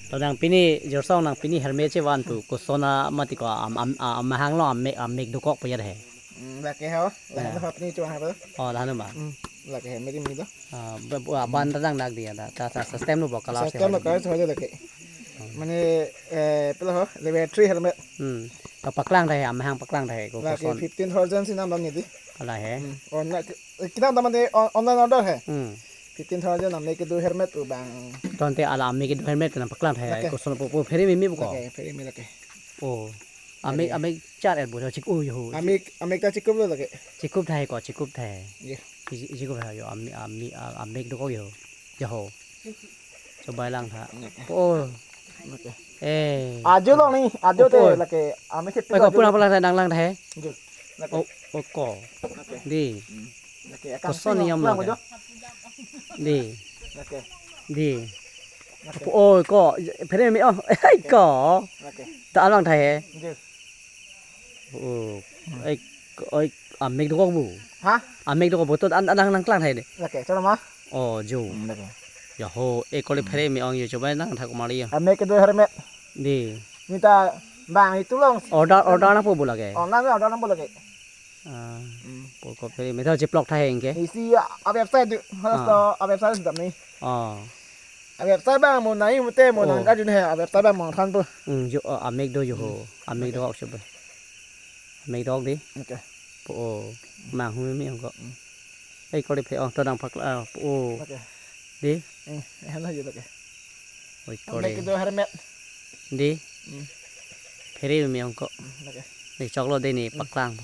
tao nang pini jorsong nang pini helmet che wan tu ko sona mati ko mahang lo am make do kok payar hai là cái hả là nó hợp như cho hai bữa oh dah nama là cái mấy cái gì đó ban tang nak dia ta system nu bokala se sistem là cái thôi là cái mane pela hả level 3 helmet to paklang dai am hang paklang dai ko là cái son 15,000 xin năm đồng gì đi ala hai on là kita teman di online order hai 15,000 nam make do helmet tu bang ton te ala am make do helmet na paklang dai ko son po pheri mi ko cái phải mi là cái oh ame chat et bo chik u yo ame ta chikup là cái chikup thai ko chikup thai yeah chikup thai yo am make do ko yo ho coba lang tha oh ajo lo ni ajo te là cái ame khép ko pula thai dang lang thai là oh ko di là cái ko son ni am lang di là cái đi ôi có phải đây mi ô ấy có ta lang thầy ấy ấy make được không bù hả make được không bù tôi ăn đang lang thầy đấy là cái cho nó má oh dù giờ hồ ấy có lấy phải đây mi ông yêu cho bạn đang thầy của Maria ame cái đôi helmet đi người ta bang itu long order apa bù là cái online order nó boleh cái có phải mi thôi chụp lọc thầy anh cái isi website tu harus website sudah nih website bang mau naik mau teh mau nangka juga nih website bang mau kan tuh yo make do yo make do học chụp make do đi okay oh mang humi mi không có ấy có lấy phải ông tôi đang phát oh đi hello juga cái ôi có ame lấy cái đôi helmet đi phải mi không có okay để cho lo đây này bắc lang